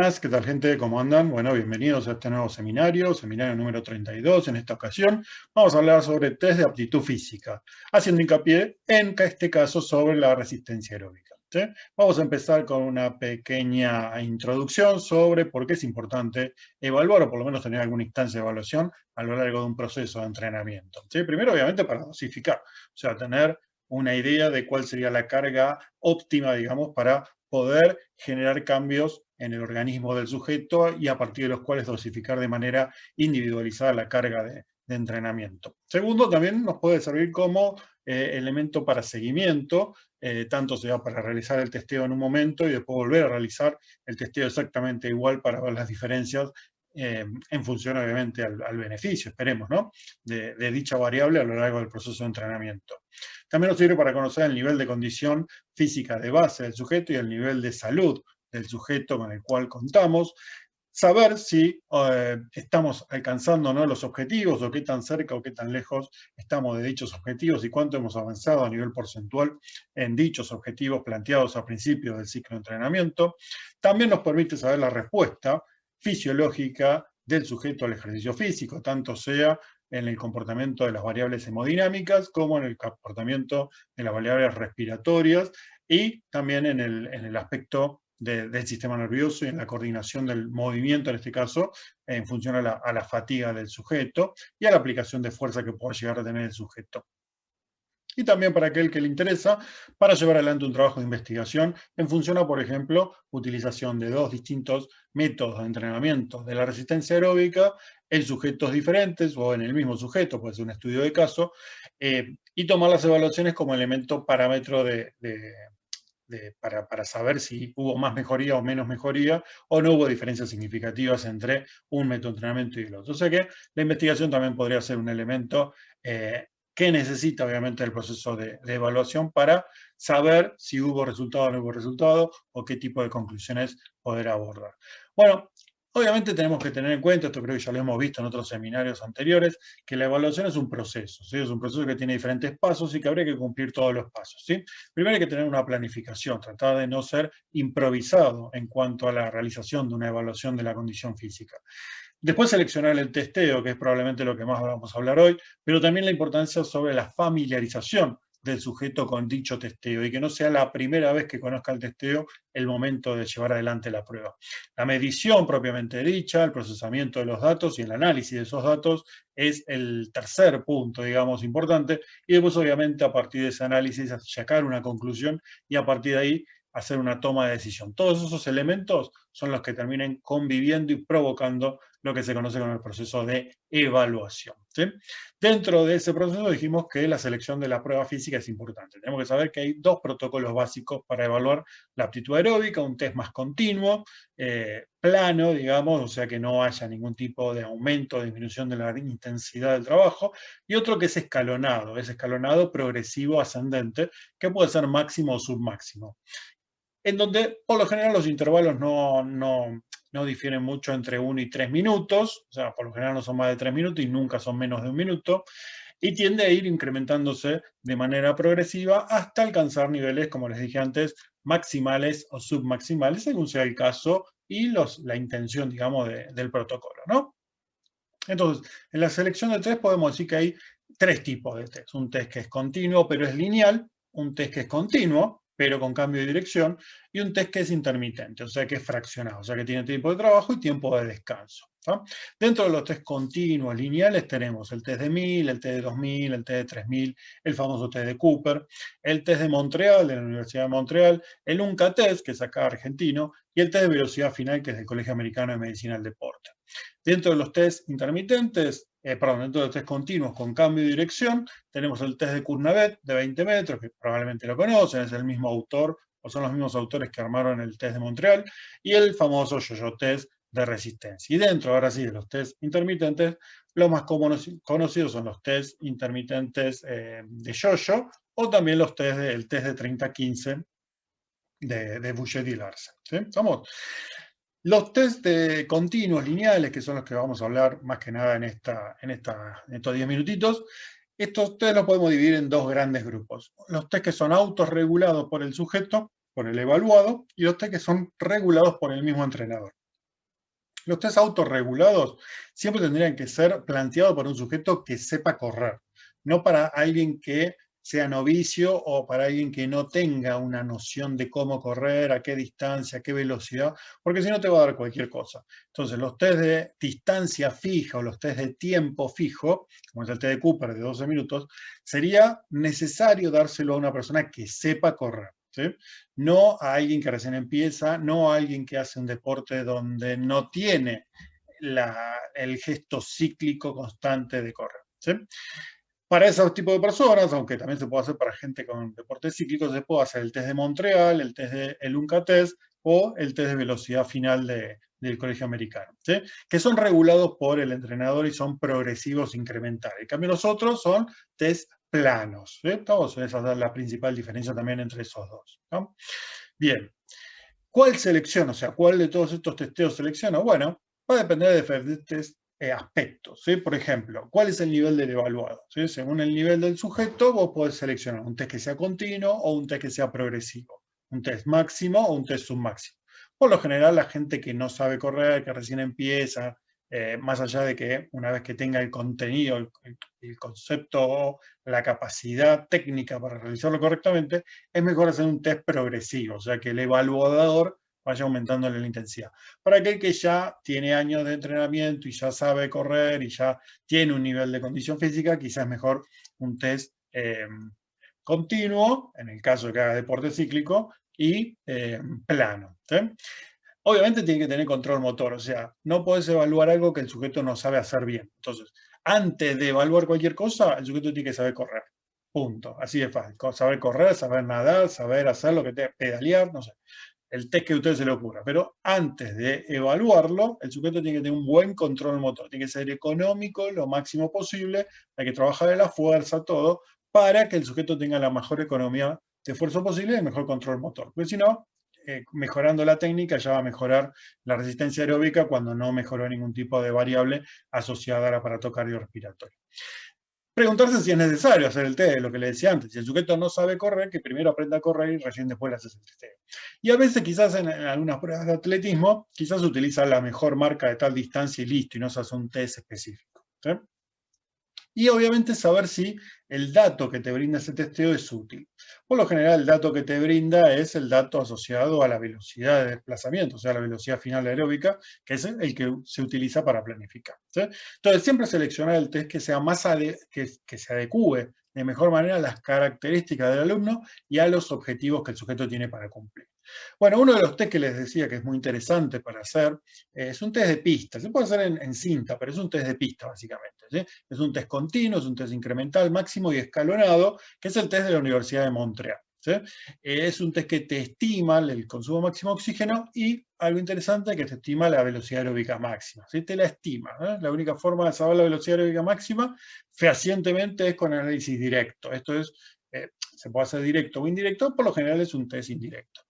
Buenas, ¿qué tal gente? ¿Cómo andan? Bueno, bienvenidos a este nuevo seminario, seminario número 32. En esta ocasión vamos a hablar sobre test de aptitud física, haciendo hincapié en este caso sobre la resistencia aeróbica. ¿Sí? Vamos a empezar con una pequeña introducción sobre por qué es importante evaluar, o por lo menos tener alguna instancia de evaluación a lo largo de un proceso de entrenamiento. ¿Sí? Primero, obviamente, para dosificar, o sea, tener una idea de cuál sería la carga óptima, digamos, para poder generar cambios en el organismo del sujeto y a partir de los cuales dosificar de manera individualizada la carga de entrenamiento. Segundo, también nos puede servir como elemento para seguimiento, tanto sea para realizar el testeo en un momento y después volver a realizar el testeo exactamente igual para ver las diferencias en función, obviamente, al beneficio, esperemos, ¿no? de dicha variable a lo largo del proceso de entrenamiento. También nos sirve para conocer el nivel de condición física de base del sujeto y el nivel de salud del sujeto con el cual contamos, saber si estamos alcanzando o no los objetivos, o qué tan cerca o qué tan lejos estamos de dichos objetivos y cuánto hemos avanzado a nivel porcentual en dichos objetivos planteados al principio del ciclo de entrenamiento. También nos permite saber la respuesta fisiológica del sujeto al ejercicio físico, tanto sea en el comportamiento de las variables hemodinámicas como en el comportamiento de las variables respiratorias y también en el aspecto del sistema nervioso y en la coordinación del movimiento, en este caso, en función a la fatiga del sujeto y a la aplicación de fuerza que pueda llegar a tener el sujeto. Y también para aquel que le interesa, para llevar adelante un trabajo de investigación en función a, por ejemplo, utilización de dos distintos métodos de entrenamiento de la resistencia aeróbica en sujetos diferentes o en el mismo sujeto, puede ser un estudio de caso, y tomar las evaluaciones como elemento parámetro para saber si hubo más mejoría o menos mejoría, o no hubo diferencias significativas entre un método de entrenamiento y el otro. O sea que la investigación también podría ser un elemento que necesita, obviamente, el proceso de evaluación para saber si hubo resultado o no hubo resultado, o qué tipo de conclusiones poder abordar. Bueno, obviamente tenemos que tener en cuenta, esto creo que ya lo hemos visto en otros seminarios anteriores, que la evaluación es un proceso, ¿sí? Es un proceso que tiene diferentes pasos y que habría que cumplir todos los pasos, ¿sí? Primero hay que tener una planificación, tratar de no ser improvisado en cuanto a la realización de una evaluación de la condición física. Después seleccionar el testeo, que es probablemente lo que más vamos a hablar hoy, pero también la importancia sobre la familiarización del sujeto con dicho testeo y que no sea la primera vez que conozca el testeo el momento de llevar adelante la prueba. La medición propiamente dicha, el procesamiento de los datos y el análisis de esos datos es el tercer punto, digamos, importante, y después obviamente a partir de ese análisis sacar una conclusión y a partir de ahí hacer una toma de decisión. Todos esos elementos son los que terminen conviviendo y provocando lo que se conoce como el proceso de evaluación, ¿sí? Dentro de ese proceso dijimos que la selección de la prueba física es importante. Tenemos que saber que hay dos protocolos básicos para evaluar la aptitud aeróbica, un test más continuo, plano, digamos, o sea que no haya ningún tipo de aumento o disminución de la intensidad del trabajo, y otro que es escalonado progresivo ascendente, que puede ser máximo o submáximo, en donde por lo general los intervalos no difieren mucho entre 1 y 3 minutos, o sea, por lo general no son más de 3 minutos y nunca son menos de 1 minuto, y tiende a ir incrementándose de manera progresiva hasta alcanzar niveles, como les dije antes, maximales o submaximales, según sea el caso y la intención, digamos, del protocolo, ¿no? Entonces, en la selección de test podemos decir que hay tres tipos de test. Un test que es continuo, pero es lineal, un test que es continuo, pero con cambio de dirección, y un test que es intermitente, o sea que es fraccionado, o sea que tiene tiempo de trabajo y tiempo de descanso, ¿no? Dentro de los test continuos lineales tenemos el test de 1000, el test de 2000, el test de 3000, el famoso test de Cooper, el test de Montreal, de la Universidad de Montreal, el UNCA test, que es acá argentino, y el test de velocidad final, que es del Colegio Americano de Medicina del Deporte. Dentro de los test intermitentes, dentro de los test continuos con cambio de dirección, tenemos el test de Cournavette de 20 metros, que probablemente lo conocen, es el mismo autor, o son los mismos autores que armaron el test de Montreal, y el famoso yo-yo test de resistencia. Y dentro, ahora sí, de los test intermitentes, los más conocidos son los test intermitentes de yo-yo, o también el test de 30-15 de Bouchet y Larsen, ¿sí? Los test continuos lineales, que son los que vamos a hablar más que nada en estos 10 minutitos, estos test los podemos dividir en dos grandes grupos. Los test que son autorregulados por el sujeto, por el evaluado, y los test que son regulados por el mismo entrenador. Los test autorregulados siempre tendrían que ser planteados por un sujeto que sepa correr, no para alguien que sea novicio o para alguien que no tenga una noción de cómo correr, a qué distancia, a qué velocidad, porque si no te va a dar cualquier cosa. Entonces, los test de distancia fija o los test de tiempo fijo, como es el test de Cooper de 12 minutos, sería necesario dárselo a una persona que sepa correr. ¿Sí? No a alguien que recién empieza, no a alguien que hace un deporte donde no tiene el gesto cíclico constante de correr. ¿Sí? Para esos tipos de personas, aunque también se puede hacer para gente con deportes cíclicos, se puede hacer el test de Montreal, el test de el UNCA test o el test de velocidad final del colegio americano, ¿sí? Que son regulados por el entrenador y son progresivos incrementales. En cambio, los otros son test planos. ¿Sí? Esa es la principal diferencia también entre esos dos. ¿No? Bien. ¿Cuál selecciono? O sea, ¿cuál de todos estos testeos selecciono? Bueno, va a depender de diferentes aspectos. ¿Sí? Por ejemplo, ¿cuál es el nivel del evaluado? ¿Sí? Según el nivel del sujeto, vos podés seleccionar un test que sea continuo o un test que sea progresivo, un test máximo o un test submáximo. Por lo general, la gente que no sabe correr, que recién empieza, más allá de que una vez que tenga el contenido, el concepto o la capacidad técnica para realizarlo correctamente, es mejor hacer un test progresivo, o sea, que el evaluador vaya aumentando la intensidad. Para aquel que ya tiene años de entrenamiento y ya sabe correr y ya tiene un nivel de condición física, quizás es mejor un test continuo, en el caso de que haga deporte cíclico, y plano. ¿Sí? Obviamente tiene que tener control motor, o sea, no puedes evaluar algo que el sujeto no sabe hacer bien. Entonces, antes de evaluar cualquier cosa, el sujeto tiene que saber correr. Punto. Así de fácil. Saber correr, saber nadar, saber hacer lo que te pedalear, no sé. El test que a usted se le ocurra. Pero antes de evaluarlo, el sujeto tiene que tener un buen control motor. Tiene que ser económico lo máximo posible. Hay que trabajar de la fuerza, todo, para que el sujeto tenga la mejor economía de esfuerzo posible y el mejor control motor. Porque si no, mejorando la técnica ya va a mejorar la resistencia aeróbica cuando no mejoró ningún tipo de variable asociada al aparato cardiorrespiratorio. Preguntarse si es necesario hacer el test, lo que le decía antes. Si el sujeto no sabe correr, que primero aprenda a correr y recién después le haces el testeo. Y a veces quizás en algunas pruebas de atletismo, quizás utiliza la mejor marca de tal distancia y listo, y no se hace un test específico. ¿Sí? Y obviamente saber si el dato que te brinda ese testeo es útil. Por lo general, el dato que te brinda es el dato asociado a la velocidad de desplazamiento, o sea, la velocidad final aeróbica, que es el que se utiliza para planificar. ¿Sí? Entonces, siempre seleccionar el test que sea más que se adecue de mejor manera a las características del alumno y a los objetivos que el sujeto tiene para cumplir. Bueno, uno de los test que les decía que es muy interesante para hacer es un test de pista. Se puede hacer en cinta, pero es un test de pista básicamente. ¿Sí? Es un test continuo, es un test incremental, máximo y escalonado, que es el test de la Universidad de Montreal. ¿Sí? Es un test que te estima el consumo máximo de oxígeno y algo interesante que te estima la velocidad aeróbica máxima. ¿Sí? Te la estima. La única forma de saber la velocidad aeróbica máxima fehacientemente es con análisis directo. Esto es, se puede hacer directo o indirecto, por lo general es un test indirecto.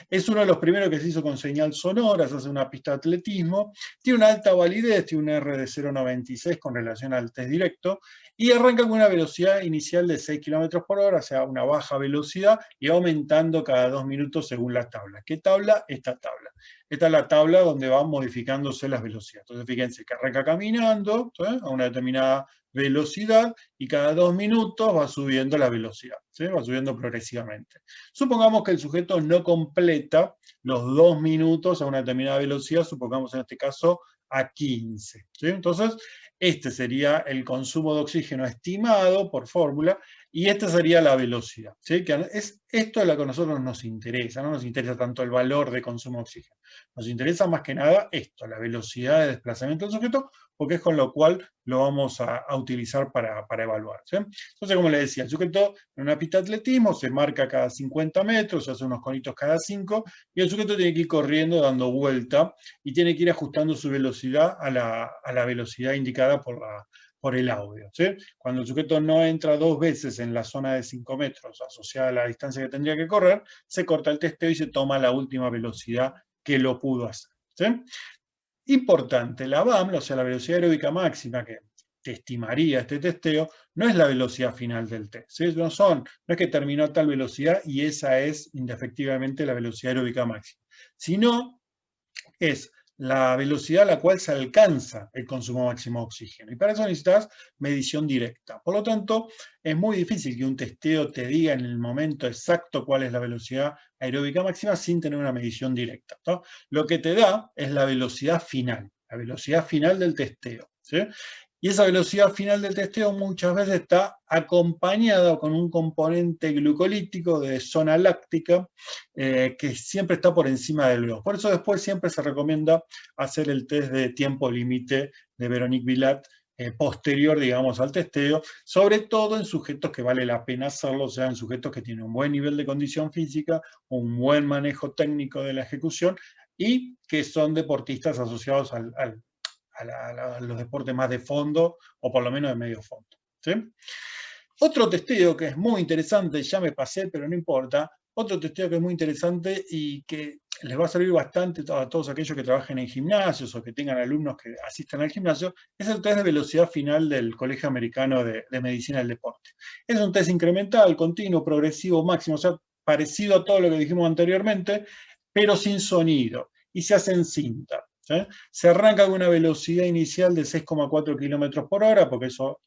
Es uno de los primeros que se hizo con señal sonora, se hace una pista de atletismo, tiene una alta validez, tiene un R de 0,96 con relación al test directo, y arranca con una velocidad inicial de 6 km por hora, o sea, una baja velocidad, y va aumentando cada 2 minutos según la tabla. ¿Qué tabla? Esta tabla. Esta es la tabla donde van modificándose las velocidades. Entonces, fíjense que arranca caminando a una determinada velocidad y cada 2 minutos va subiendo la velocidad, ¿sí? Va subiendo progresivamente. Supongamos que el sujeto no completa los 2 minutos a una determinada velocidad, supongamos en este caso a 15. ¿Sí? Entonces, este sería el consumo de oxígeno estimado por fórmula y esta sería la velocidad. ¿Sí? Que esto es lo que a nosotros nos interesa, no nos interesa tanto el valor de consumo de oxígeno. Nos interesa más que nada esto, la velocidad de desplazamiento del sujeto, porque es con lo cual lo vamos a utilizar para evaluar. ¿Sí? Entonces, como les decía, el sujeto en una pista de atletismo se marca cada 50 metros, se hace unos conitos cada 5, y el sujeto tiene que ir corriendo, dando vuelta, y tiene que ir ajustando su velocidad a la velocidad indicada por el audio. ¿Sí? Cuando el sujeto no entra 2 veces en la zona de 5 metros asociada a la distancia que tendría que correr, se corta el testeo y se toma la última velocidad que lo pudo hacer. ¿Sí? Importante, la VAM, o sea, la velocidad aeróbica máxima que te estimaría este testeo, no es la velocidad final del test. ¿Sí? No es que terminó a tal velocidad y esa es indefectivamente la velocidad aeróbica máxima, sino es la velocidad a la cual se alcanza el consumo máximo de oxígeno. Y para eso necesitas medición directa. Por lo tanto, es muy difícil que un testeo te diga en el momento exacto cuál es la velocidad aeróbica máxima sin tener una medición directa, ¿no? Lo que te da es la velocidad final del testeo, ¿sí? Y esa velocidad final del testeo muchas veces está acompañada con un componente glucolítico de zona láctica que siempre está por encima del 2. Por eso después siempre se recomienda hacer el test de tiempo límite de Veronique-Vilat posterior, digamos, al testeo, sobre todo en sujetos que vale la pena hacerlo, o sea, en sujetos que tienen un buen nivel de condición física, un buen manejo técnico de la ejecución y que son deportistas asociados a los deportes más de fondo, o por lo menos de medio fondo, ¿sí? Otro testeo que es muy interesante, ya me pasé, pero no importa, otro testeo que es muy interesante y que les va a servir bastante a todos aquellos que trabajen en gimnasios o que tengan alumnos que asistan al gimnasio, es el test de velocidad final del Colegio Americano de Medicina del Deporte. Es un test incremental, continuo, progresivo, máximo, o sea, parecido a todo lo que dijimos anteriormente, pero sin sonido, y se hace en cinta. ¿Sí? Se arranca con una velocidad inicial de 6,4 kilómetros por hora, porque eso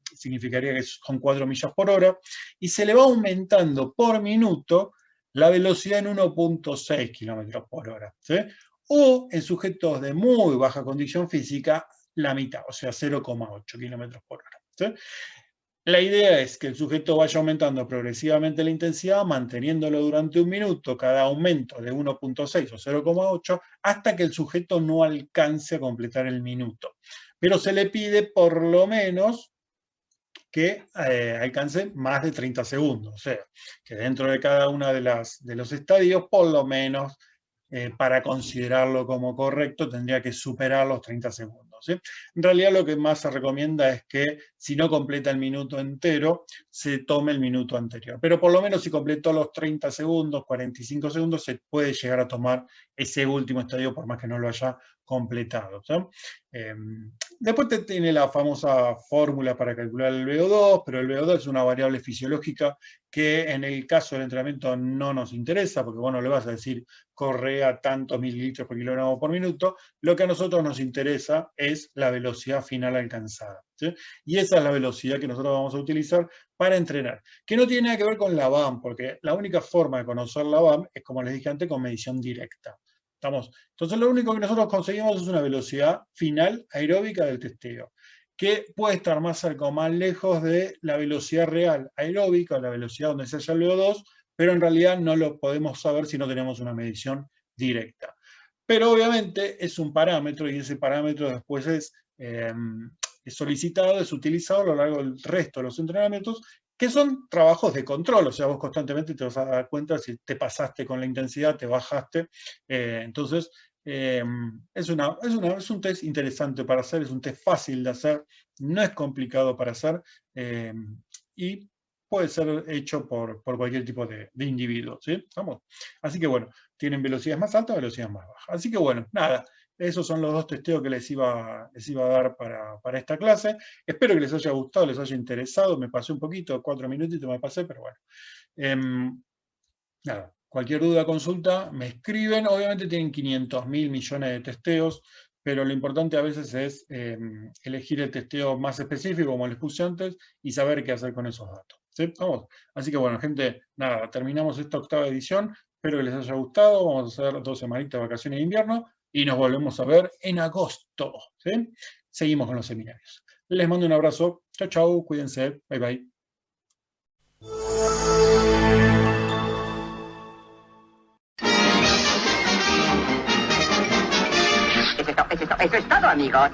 significaría que son 4 millas por hora, y se le va aumentando por minuto la velocidad en 1,6 kilómetros por hora. ¿Sí? O en sujetos de muy baja condición física, la mitad, o sea, 0,8 kilómetros por hora. ¿Sí? La idea es que el sujeto vaya aumentando progresivamente la intensidad, manteniéndolo durante un minuto, cada aumento de 1,6 o 0,8, hasta que el sujeto no alcance a completar el minuto. Pero se le pide por lo menos que alcance más de 30 segundos, o sea, que dentro de cada uno de los estadios, por lo menos, para considerarlo como correcto, tendría que superar los 30 segundos. ¿Sí? En realidad lo que más se recomienda es que si no completa el minuto entero, se tome el minuto anterior. Pero por lo menos si completó los 30 segundos, 45 segundos, se puede llegar a tomar ese último estadio por más que no lo haya completado. ¿Sí? Después tiene la famosa fórmula para calcular el VO2, pero el VO2 es una variable fisiológica que en el caso del entrenamiento no nos interesa, porque bueno, le vas a decir corre a tantos mililitros por kilogramo por minuto. Lo que a nosotros nos interesa es la velocidad final alcanzada, ¿sí? Y esa es la velocidad que nosotros vamos a utilizar para entrenar, que no tiene nada que ver con la VAM, porque la única forma de conocer la VAM es, como les dije antes, con medición directa. Entonces lo único que nosotros conseguimos es una velocidad final aeróbica del testeo, que puede estar más cerca o más lejos de la velocidad real aeróbica, la velocidad donde se halla el VO2, pero en realidad no lo podemos saber si no tenemos una medición directa. Pero obviamente es un parámetro y ese parámetro después es solicitado, es utilizado a lo largo del resto de los entrenamientos, que son trabajos de control, o sea, vos constantemente te vas a dar cuenta si te pasaste con la intensidad, te bajaste, entonces es un test interesante para hacer, es un test fácil de hacer, no es complicado para hacer, y puede ser hecho por cualquier tipo de individuo, ¿sí? ¿Vamos? Así que bueno, tienen velocidades más altas, velocidades más bajas. Así que bueno, nada, esos son los dos testeos que les iba a dar para esta clase. Espero que les haya gustado, les haya interesado. Me pasé un poquito, 4 minutitos me pasé, pero bueno. Nada, cualquier duda, consulta, me escriben. Obviamente tienen 500.000 millones de testeos, pero lo importante a veces es elegir el testeo más específico, como les puse antes, y saber qué hacer con esos datos. ¿Sí? Vamos. Así que bueno, gente, nada, terminamos esta 8ª edición. Espero que les haya gustado. Vamos a hacer 2 semanitas de vacaciones de invierno y nos volvemos a ver en agosto. ¿Sí? Seguimos con los seminarios. Les mando un abrazo. Chau, chau. Cuídense. Bye, bye. Eso es todo, amigos.